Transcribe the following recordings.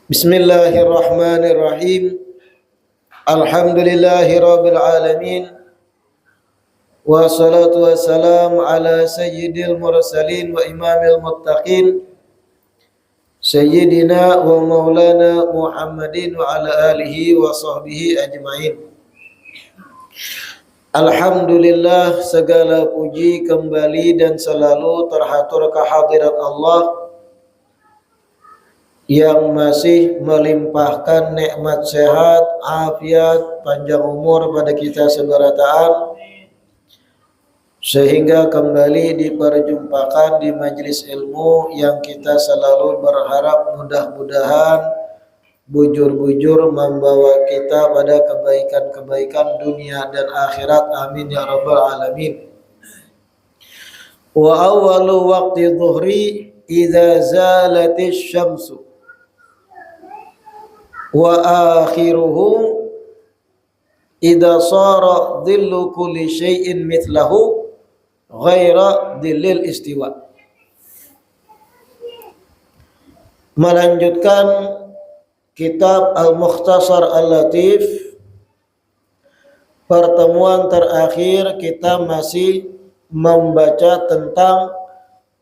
Bismillahirrahmanirrahim. Alhamdulillahirabbil alamin. Wassalatu wassalamu ala sayyidil mursalin wa imamil muttaqin sayyidina wa maulana Muhammadin wa ala alihi wa sahbihi ajmain. Alhamdulillah, segala puji kembali dan selalu terhatur kehadirat Allah yang masih melimpahkan nikmat sehat, afiat, panjang umur pada kita seberataan, sehingga kembali diperjumpakan di majelis ilmu yang kita selalu berharap mudah-mudahan bujur-bujur membawa kita pada kebaikan-kebaikan dunia dan akhirat. Amin ya rabbal alamin. Wa awwalu waqti dhuhri idza zalatis syamsu wa akhiruhu idza sara dhillu kulli syai'in mithlahu ghaira dhillil istiwa. Melanjutkan kitab Al-Mukhtasar Al-Latif. Pertemuan terakhir kita masih membaca tentang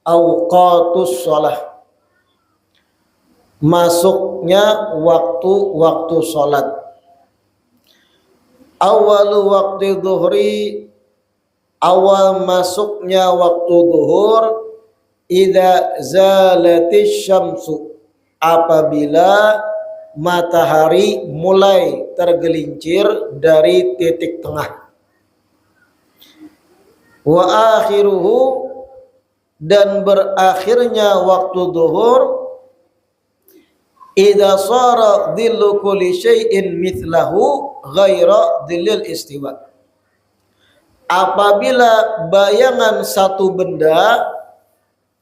awqatus shalah, masuknya waktu-waktu salat. Awalu waktu zuhri, awal masuknya waktu zuhur, idza zalatis syamsu, apabila matahari mulai tergelincir dari titik tengah. Wa akhiruhu, dan berakhirnya waktu zuhur, idza sara dhillu kulli syai'in mithlahu ghaira dhillil istiwa, apabila bayangan satu benda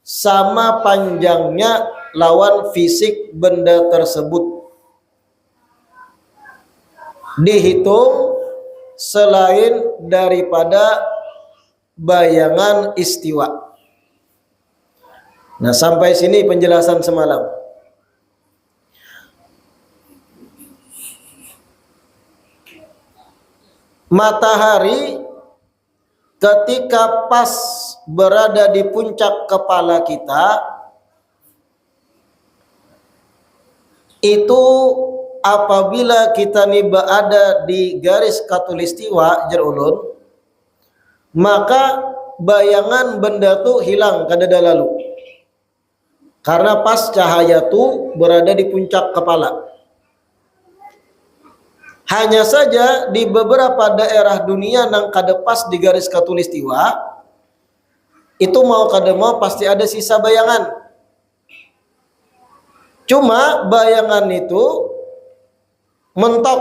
sama panjangnya lawan fisik benda tersebut, dihitung selain daripada bayangan istiwa. Nah, sampai sini penjelasan semalam. Matahari ketika pas berada di puncak kepala kita, itu apabila kita nih berada di garis khatulistiwa jar ulun, maka bayangan benda tu hilang kadada lalu, karena pas cahaya tu berada di puncak kepala. Hanya saja di beberapa daerah dunia nang kada pas di garis khatulistiwa, itu mau kada mau pasti ada sisa bayangan. Cuma bayangan itu mentok,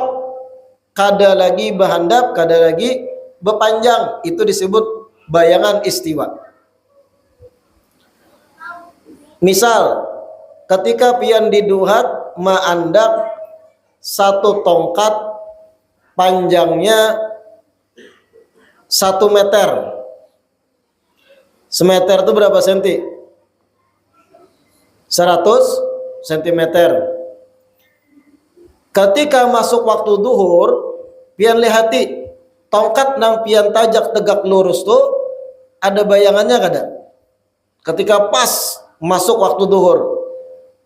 kada lagi berhandap, kada lagi berpanjang, itu disebut bayangan istiwa. Misal ketika pian diduhat maandak satu tongkat panjangnya 1 meter. Semeter itu berapa senti? 100 cm. Ketika masuk waktu duhur, pian lihati tongkat nang pian tajak tegak lurus tuh ada bayangannya kada? Ketika pas masuk waktu duhur,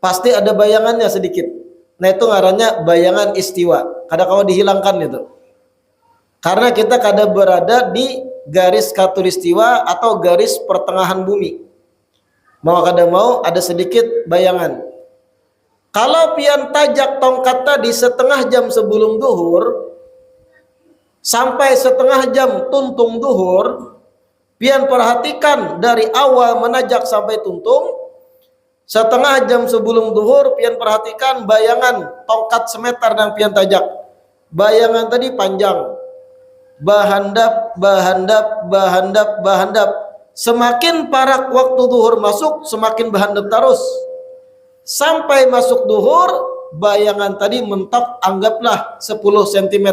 pasti ada bayangannya sedikit. Nah, itu ngarannya bayangan istiwa. Kada kau dihilangkan itu. Karena kita kada berada di garis khatulistiwa atau garis pertengahan bumi. Mau kada mau ada sedikit bayangan. Kalau pian tajak tongkat tadi setengah jam sebelum duhur sampai setengah jam tuntung duhur, pian perhatikan dari awal menajak sampai tuntung. Setengah jam sebelum duhur, pian perhatikan bayangan tongkat semeter dan pian tajak. Bayangan tadi panjang, bahandap, bahandap, bahandap, bahandap. Semakin parak waktu duhur masuk, semakin bahandap terus. Sampai masuk duhur, bayangan tadi mentok anggaplah 10 cm.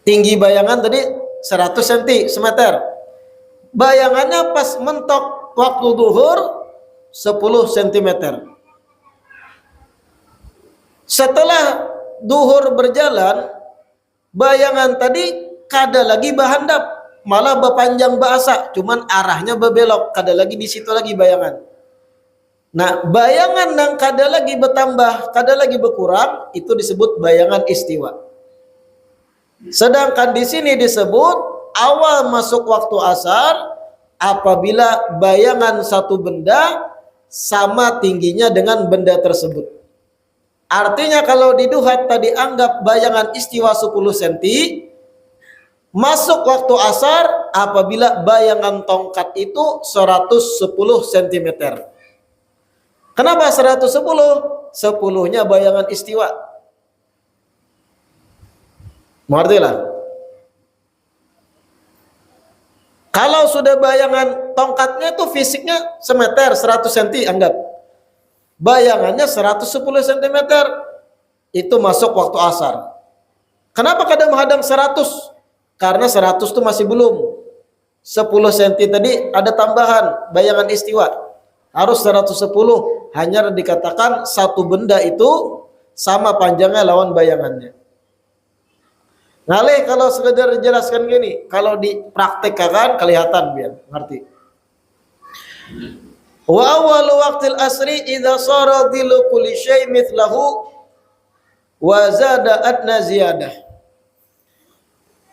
Tinggi bayangan tadi 100 cm. Bayangannya pas mentok waktu duhur 10 cm. Setelah duhur berjalan, bayangan tadi kada lagi bahandap, malah berpanjang bahasa, cuman arahnya berbelok, kada lagi di situ lagi bayangan. Nah, bayangan yang kada lagi bertambah, kada lagi berkurang, itu disebut bayangan istiwa. Sedangkan di sini disebut awal masuk waktu asar apabila bayangan satu benda sama tingginya dengan benda tersebut. Artinya kalau di duha tadi anggap bayangan istiwa 10 cm, masuk waktu asar apabila bayangan tongkat itu 110 cm. Kenapa 110? 10-nya bayangan istiwa. Mengerti lah? Kalau sudah bayangan tongkatnya itu fisiknya semeter, 100 cm anggap. Bayangannya 110 cm. Itu masuk waktu asar. Kenapa kadang menghadang 100? Karena 100 itu masih belum. 10 cm tadi ada tambahan bayangan istiwa. Harus 110, hanya dikatakan satu benda itu sama panjangnya lawan bayangannya. Ngalih kalau sekedar jelaskan gini, kalau dipraktekkan kelihatan biar ngerti. Wa awwalu waqtil asri idza sara dhilu kulli syai' mithlahu wa zada adna ziyadah.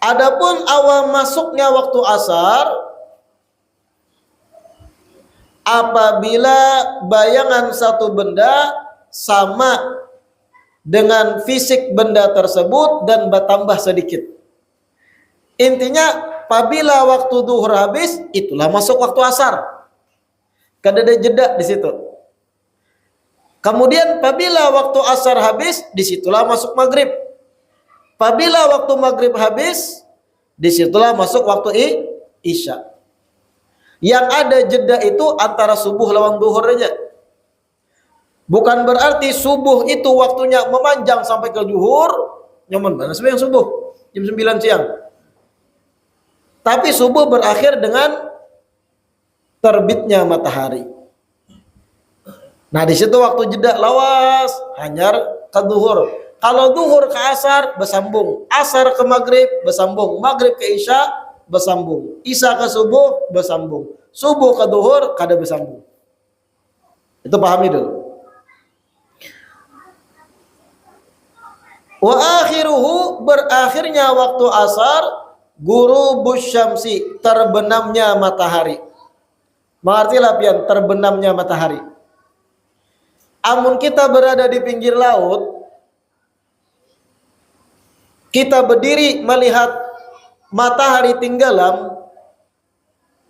Adapun awal masuknya waktu asar apabila bayangan satu benda sama dengan fisik benda tersebut dan bertambah sedikit. Intinya apabila waktu duhur habis, itulah masuk waktu asar. Kada ada jeda di situ. Kemudian apabila waktu asar habis, disitulah masuk maghrib. Apabila waktu maghrib habis, disitulah masuk waktu isya. Yang ada jeda itu antara subuh lawan duhur aja. Bukan berarti subuh itu waktunya memanjang sampai ke zuhur, nyaman mana sembahyang subuh jam 9 siang. Tapi subuh berakhir dengan terbitnya matahari. Nah, di situ waktu jeda lawas hanyar ke zuhur. Kalau zuhur ke asar bersambung, asar ke maghrib bersambung, maghrib ke isya bersambung, isya ke subuh bersambung, subuh ke zuhur kada bersambung. Itu pahami dulu. Wa akhiruhu, berakhirnya waktu asar, ghurubus syamsi, terbenamnya matahari. Mengertilah pian, terbenamnya matahari. Amun kita berada di pinggir laut, kita berdiri melihat matahari tenggelam.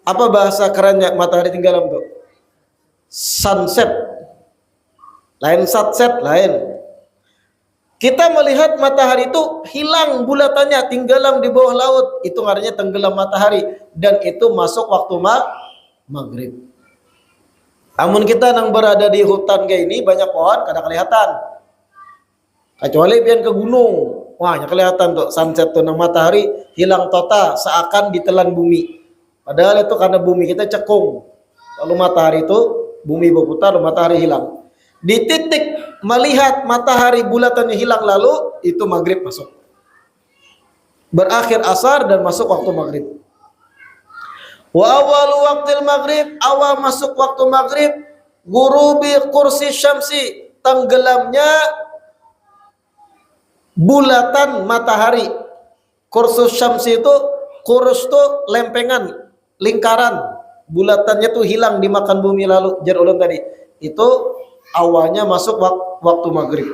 Apa bahasa kerennya matahari tenggelam tuh? Sunset. Lain sunset, lain. Kita melihat matahari itu hilang bulatannya, tenggelam di bawah laut. Itu artinya tenggelam matahari. Dan itu masuk waktu maghrib. Amun kita yang berada di hutan kayak ini, banyak pohon, kadang kelihatan. Kecuali pian ke gunung. Wah, kelihatan tuh sunset tuh, nang matahari hilang total, seakan ditelan bumi. Padahal itu karena bumi kita cekung. Lalu matahari itu, bumi berputar, matahari hilang. Di titik melihat matahari bulatannya hilang lalu, itu maghrib masuk. Berakhir asar dan masuk waktu maghrib. Wa awalu waqtil maghrib, awal masuk waktu maghrib, ghurubi kursi syamsi, tenggelamnya bulatan matahari. Kursus syamsi itu, kurus itu lempengan, lingkaran. Bulatannya tuh hilang dimakan bumi lalu. Jar ulun tadi. Itu awalnya masuk waktu maghrib.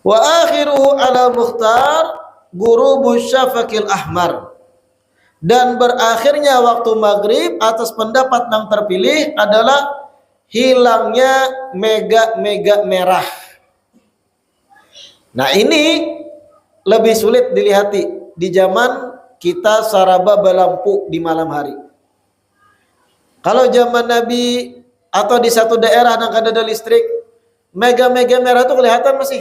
Wa akhiruhu ala mukhtar ghurubus syafaqil ahmar. Dan berakhirnya waktu maghrib atas pendapat yang terpilih adalah hilangnya mega-mega merah. Nah, ini lebih sulit dilihati di zaman kita saraba berlampu di malam hari. Kalau zaman Nabi atau di satu daerah yang ada listrik, mega-mega merah itu kelihatan masih.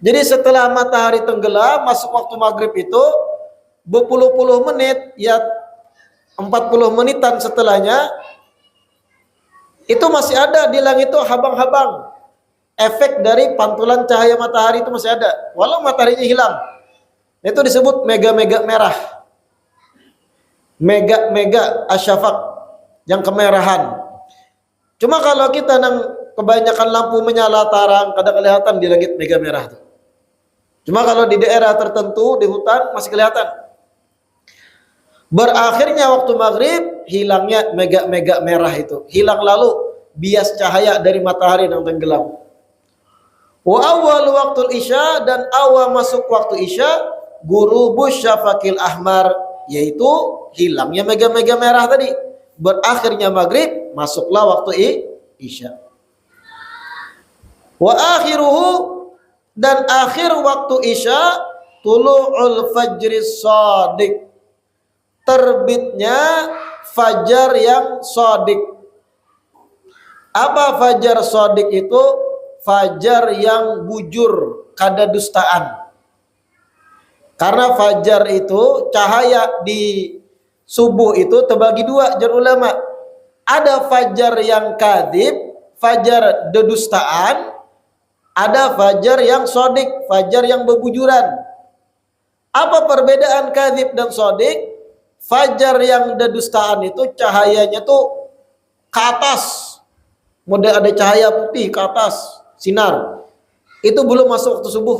Jadi setelah matahari tenggelam, masuk waktu maghrib itu, berpuluh-puluh menit, ya 40 menitan setelahnya, itu masih ada di langit itu habang-habang. efek dari pantulan cahaya matahari itu masih ada, walau mataharinya hilang. Itu disebut mega-mega merah, mega-mega asyafaq, yang kemerahan. Cuma kalau kita kebanyakan lampu menyala tarang, kadang kelihatan di langit mega merah tuh. Cuma kalau di daerah tertentu di hutan masih kelihatan. Berakhirnya waktu maghrib, hilangnya mega-mega merah itu, hilang, lalu bias cahaya dari matahari yang tenggelam. Wa awal waktu isya, dan awal masuk waktu isya, gurubus syafaqil ahmar, yaitu hilangnya mega-mega merah tadi. Berakhirnya maghrib, masuklah waktu isya. Wa akhiruhu, dan akhir waktu isya, tulu'ul fajris shadiq, terbitnya fajar yang shadiq. Apa fajar shadiq itu? Fajar yang bujur, kada dustaan. Karena fajar itu, cahaya di subuh itu terbagi dua, jar ulama. Ada fajar yang kadhib, fajar dedustaan. Ada fajar yang shadiq, fajar yang berbujuran. Apa perbedaan kadhib dan shadiq? Fajar yang dedustaan itu cahayanya tuh ke atas, model ada cahaya putih ke atas, sinar. Itu belum masuk waktu subuh.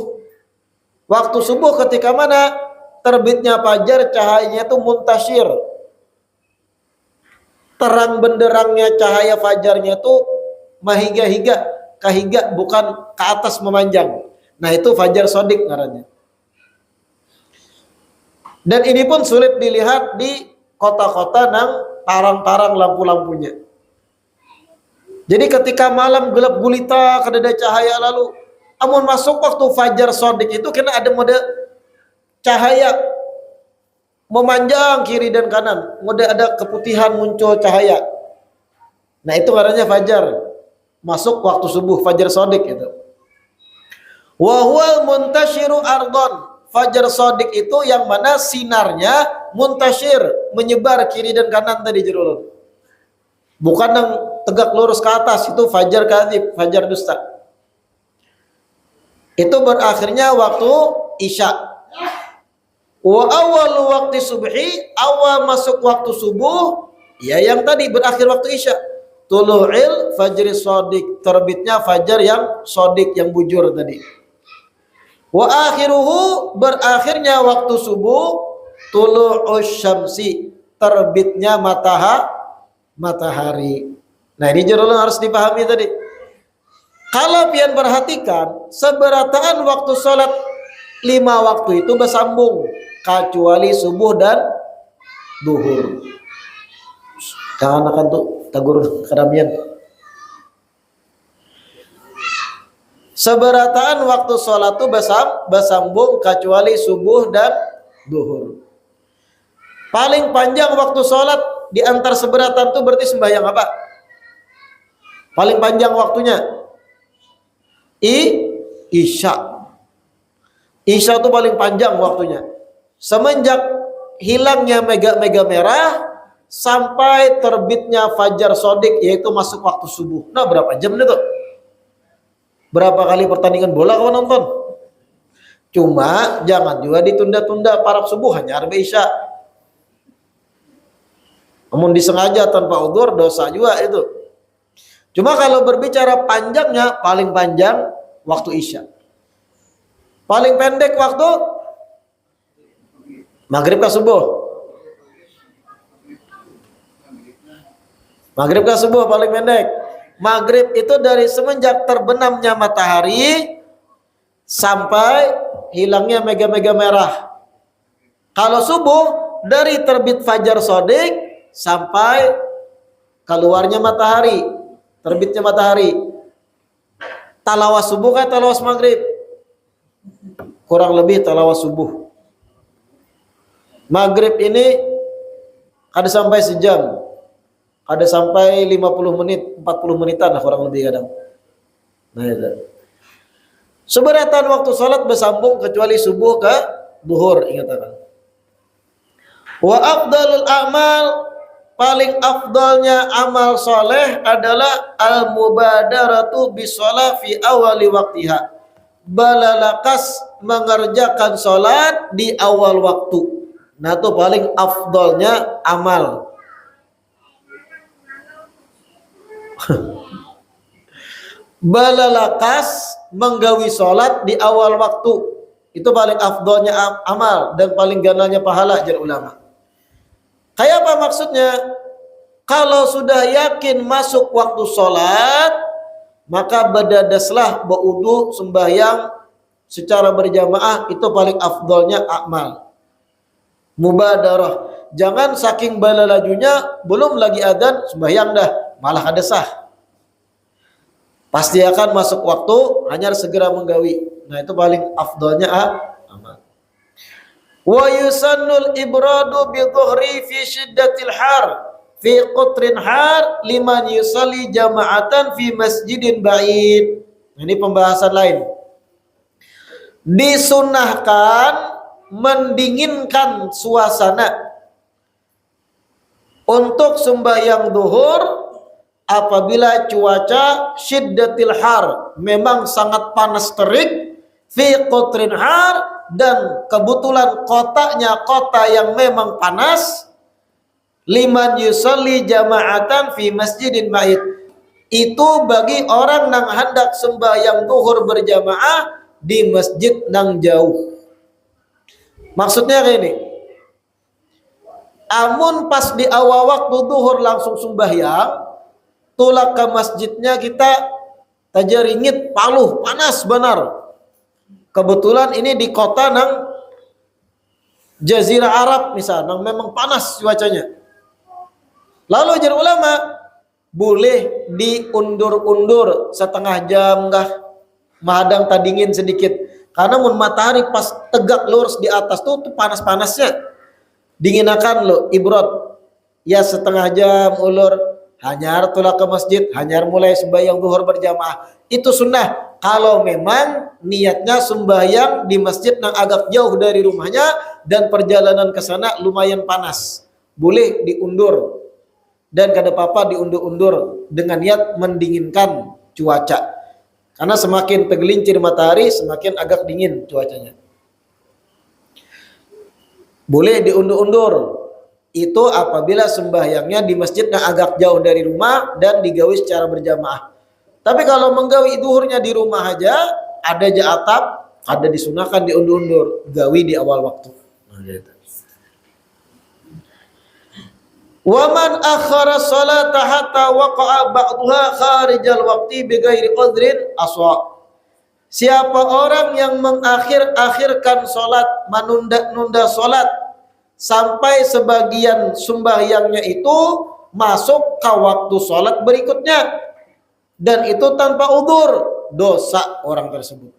Waktu subuh ketika mana terbitnya fajar, cahayanya itu muntasyir. Terang benderangnya cahaya fajarnya itu mahiga-higa, kahiga, bukan ke atas memanjang. Nah itu fajar shadiq ngarannya. Dan ini pun sulit dilihat di kota-kota nang tarang-tarang lampu-lampunya. Jadi ketika malam gelap gulita, kadada cahaya, lalu amun masuk waktu fajar shadiq itu kena ada mode cahaya memanjang kiri dan kanan, mode ada keputihan muncul cahaya. Nah itu ngarannya fajar masuk waktu subuh, fajar shadiq itu. Wa huwal muntasyiru ardon, fajar shadiq itu yang mana sinarnya muntasyir, menyebar kiri dan kanan tadi jerulun. Bukan yang tegak lurus ke atas, itu fajar kadhib, fajar dusta. Itu berakhirnya waktu isya. Wa awal waktu subhi, awal masuk waktu subuh, ya yang tadi berakhir waktu isya. Tulu'il fajri shadiq, terbitnya fajar yang shadiq, yang bujur tadi. Wa akhiruhu, berakhirnya waktu subuh, tulu'us syamsi, terbitnya matahari. Nah ini judulnya harus dipahami tadi. Kalau pian perhatikan, seberataan waktu sholat 5 waktu itu bersambung, kecuali subuh dan duhur. Jangan akan tuh tagur keramian. Seberataan waktu sholat itu bersambung kecuali subuh dan duhur. Paling panjang waktu sholat di antar seberatan itu berarti sembahyang apa? Paling panjang waktunya isya. Isya itu paling panjang waktunya. Semenjak hilangnya mega-mega merah sampai terbitnya fajar shadiq, yaitu masuk waktu subuh. Nah berapa jam itu? Berapa kali pertandingan bola kawan nonton? Cuma jangan juga ditunda-tunda parab subuh, hanya arba isya. Namun disengaja tanpa udzur dosa juga itu. Cuma kalau berbicara panjangnya, paling panjang waktu isya. Paling pendek waktu maghrib ke subuh. Maghrib ke subuh paling pendek. Maghrib itu dari semenjak terbenamnya matahari sampai hilangnya mega-mega merah. Kalau subuh dari terbit fajar shadiq sampai keluarnya matahari, terbitnya matahari. Talawas subuh kan talawas maghrib? Kurang lebih talawas subuh. Maghrib ini ada sampai sejam, ada sampai 50 menit, 40 menitan lah kurang lebih kadang. Nah itu. Seberatan waktu salat bersambung kecuali subuh ke duhur, ingat kan. Wa afdalul a'mal, paling afdalnya amal soleh adalah al-mubadaratu bisolah fi awali waktiha. Balalakas mengerjakan solat di awal waktu. Nah itu paling afdalnya amal. Balalakas menggawi solat di awal waktu. Itu paling afdalnya amal dan paling gananya pahala, jar ulama. Kayak apa maksudnya? Kalau sudah yakin masuk waktu sholat, maka berdadaslah berwudu sembahyang secara berjamaah. Itu paling afdolnya amal. Mubadarah. Jangan saking balalajunya belum lagi adzan sembahyang dah, malah hadesah. Pasti akan masuk waktu, hanya segera menggawi. Nah itu paling afdolnya amal. Wa yusannul ibradu bi dhuhri fi shiddatil har fi qutrin har liman yusalli jama'atan fi masjidin ba'id. Ini pembahasan lain. Disunahkan mendinginkan suasana untuk sembahyang duhur apabila cuaca syiddatil har, memang sangat panas terik, fi qutrin har, dan kebetulan kotanya kota yang memang panas, liman yusalli jama'atan fi masjidin ba'id. Itu bagi orang nang hendak sembahyang duhur berjamaah di masjid nang jauh. Maksudnya kayak ini. Amun pas di awal waktu duhur langsung sembahyang, tulak ke masjidnya kita tajaringit paluh panas benar. Kebetulan ini di kota nang Jazirah Arab misalnya, nang memang panas cuacanya. Lalu jar ulama boleh diundur-undur setengah jam kah, mahadang tadingin sedikit. Karena mun matahari pas tegak lurus di atas tuh panas-panasnya. Dinginakan lo ibrod. Ya setengah jam ulur, hanyar tulak ke masjid, hanyar mulai sembahyang duhur berjamaah. Itu sunnah. Kalau memang niatnya sembahyang di masjid yang agak jauh dari rumahnya dan perjalanan ke sana lumayan panas, boleh diundur. Dan kada apa-apa diundur-undur dengan niat mendinginkan cuaca. Karena semakin tergelincir matahari, semakin agak dingin cuacanya. Boleh diundur-undur. Itu apabila sembahyangnya di masjid yang agak jauh dari rumah dan digawi secara berjamaah. Tapi kalau menggawi duhurnya di rumah aja, ada atap, ada disunahkan diundur-undur, gawi di awal waktu. Wa man akhara salata hatta waqa'a ba'daha kharijal waqti bighairi udhrin aswa. Siapa orang yang mengakhir-akhirkan salat, menunda-nunda salat sampai sebagian sembahyangnya itu masuk ke waktu salat berikutnya, dan itu tanpa udzur, dosa orang tersebut.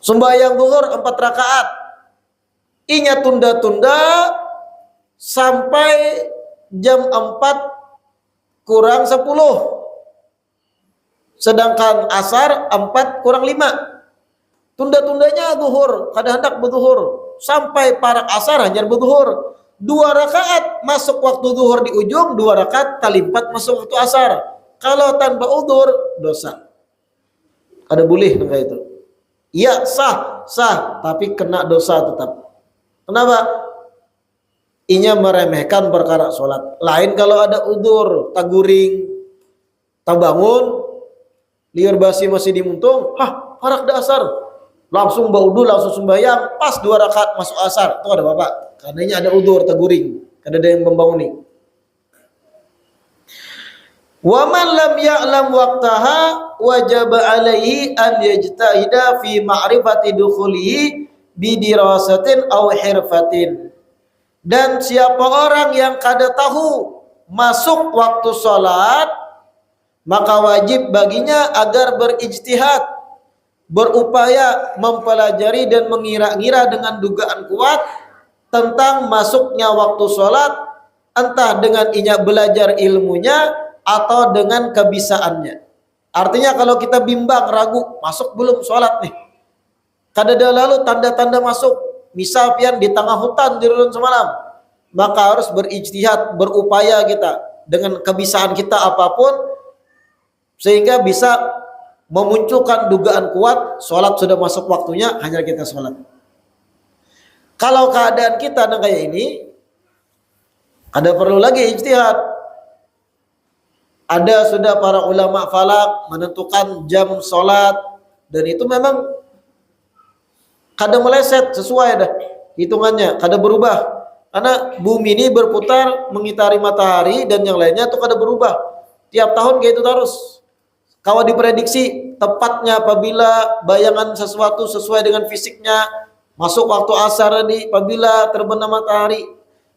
Sembahyang zuhur 4 rakaat, inya tunda-tunda sampai jam 4 kurang 10. Sedangkan asar 4 kurang 5. Tunda-tundanya zuhur, kada hendak berzuhur sampai para asar hanya berzuhur. 2 rakaat masuk waktu zuhur di ujung, 2 rakaat talimpat masuk waktu asar. Kalau tanpa udzur dosa. Ada boleh enggak itu? Iya sah, tapi kena dosa tetap. Kenapa? Inya meremehkan perkara sholat. Lain kalau ada udzur, taguring, tabangun, liur basi masih dimuntung, parak da asar. Langsung baudu, langsung sembahyang, pas 2 rakaat masuk asar. Itu ada bapak. Karena ini ada udzur, taguring, kada ada yang membanguni. Wa man lam ya'lam waqtaha wajib alaihi an yajtahida fi ma'rifati dukhulihi bi dirasatin aw hirfatin. Dan siapa orang yang kada tahu masuk waktu salat, maka wajib baginya agar berijtihad, berupaya mempelajari dan mengira-ngira dengan dugaan kuat tentang masuknya waktu salat, entah dengan inya belajar ilmunya atau dengan kebisaannya. Artinya kalau kita bimbang, ragu, masuk belum sholat nih, kada ada lalu tanda-tanda masuk, misal pian di tengah hutan di rurun semalam, maka harus berijtihad, berupaya kita dengan kebisaan kita apapun sehingga bisa memunculkan dugaan kuat sholat sudah masuk waktunya, hanya kita sholat. Kalau keadaan kita kayak ini, ada perlu lagi ijtihad. Ada sudah para ulama falak menentukan jam sholat, dan itu memang kadang meleset sesuai dah hitungannya, kadang berubah. Karena bumi ini berputar mengitari matahari dan yang lainnya itu kadang berubah. Tiap tahun kayak itu terus. Kalau diprediksi tepatnya apabila bayangan sesuatu sesuai dengan fisiknya masuk waktu asar tadi apabila terbenam matahari.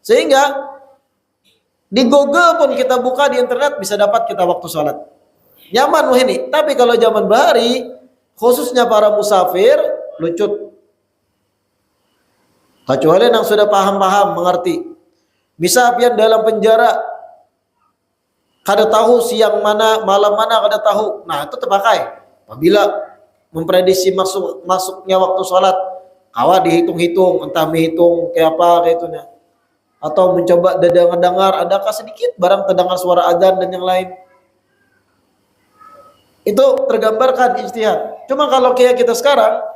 Sehingga di Google pun kita buka di internet bisa dapat kita waktu sholat. Nyaman ini. Tapi kalau zaman bahari khususnya para musafir lucut. Kecuali yang sudah paham-paham mengerti. Bisa pian dalam penjara kada tahu siang mana malam mana kada tahu. Nah itu terpakai. Apabila memprediksi masuknya waktu sholat, kawa dihitung-hitung, entah menghitung kayak apa kayak itu nya. Atau mencoba dengar adakah sedikit barang terdengar suara azan dan yang lain. Itu tergambarkan ijtihad. Cuma kalau kayak kita sekarang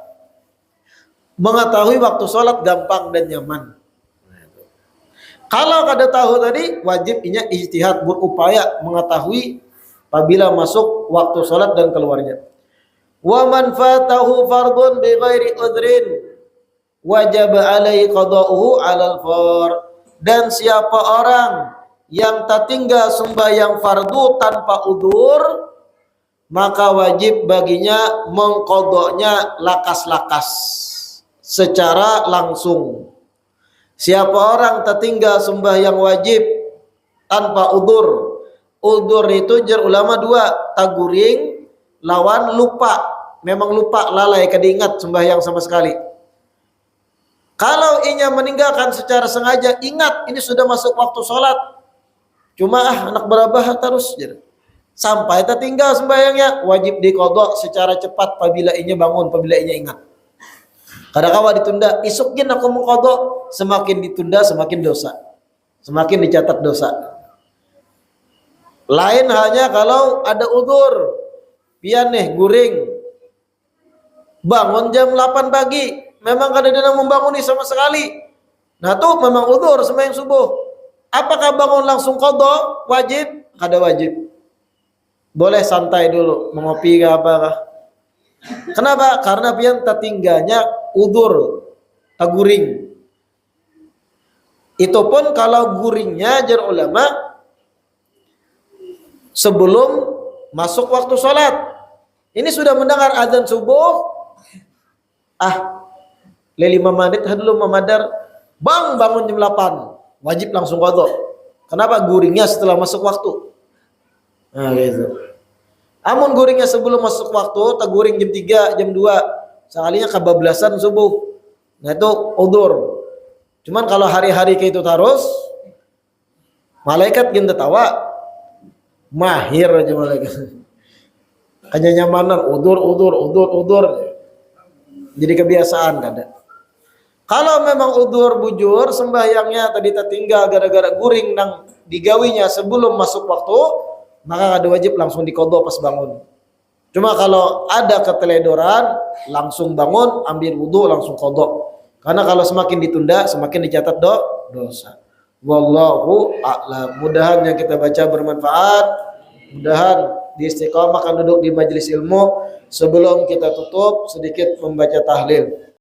mengetahui waktu sholat gampang dan nyaman. Kalau kada tahu tadi wajib inya ijtihad, berupaya mengetahui apabila masuk waktu sholat dan keluarnya. Wa man fatahu fardun bi ghairi udhrin wajib alaihi qada'uhu 'alal fard. Dan siapa orang yang tertinggal sembahyang fardu tanpa udzur, maka wajib baginya mengqadanya lakas-lakas secara langsung. Siapa orang tertinggal sembahyang wajib tanpa udzur. Udzur itu jar ulama dua, taguring lawan lupa. Memang lupa, lalai, kada ingat sembahyang sama sekali. Kalau inya meninggalkan secara sengaja, ingat ini sudah masuk waktu sholat, cuma anak berabah terus sampai tertinggal sembahyangnya, wajib diqadha secara cepat apabila inya bangun, apabila inya ingat. Kadang-kadang ditunda, isuknya aku mau qadha, semakin ditunda semakin dosa, semakin dicatat dosa. Lain halnya kalau ada udzur, pian nih guring, bangun jam 8 pagi, memang kadang-kadang membanguni sama sekali. Nah tuh memang udzur sembahyang subuh. Apakah bangun langsung qadha? Wajib? Kada wajib. Boleh santai dulu, mengopi ke apa. Kenapa? Karena pian tertinggalnya udzur, taguring. Itu pun kalau guringnya jar ulama sebelum masuk waktu sholat. Ini sudah mendengar azan subuh, 5 menit dulu memadar, bangun jam 8, wajib langsung qadha. Kenapa? Guringnya setelah masuk waktu. Nah gitu. Amun guringnya sebelum masuk waktu, tak guring jam 3, jam 2, sekalinya kebablasan subuh. Nah itu udzur. Cuman kalau hari-hari kayak itu terus, malaikat gin tertawa, mahir aja malaikat. Hanya nyamanan udzur. Jadi kebiasaan kada. Kalau memang udzur bujur sembahyangnya tadi tertinggal gara-gara guring nang digawinya sebelum masuk waktu, maka ada wajib langsung diqadha pas bangun. Cuma kalau ada keteledoran, langsung bangun, ambil wudu, langsung qadha. Karena kalau semakin ditunda, semakin dicatat dosa. Wallahu a'lam. Mudahan yang kita baca bermanfaat. Mudahan diistiqamahkan duduk di majelis ilmu. Sebelum kita tutup, sedikit membaca tahlil.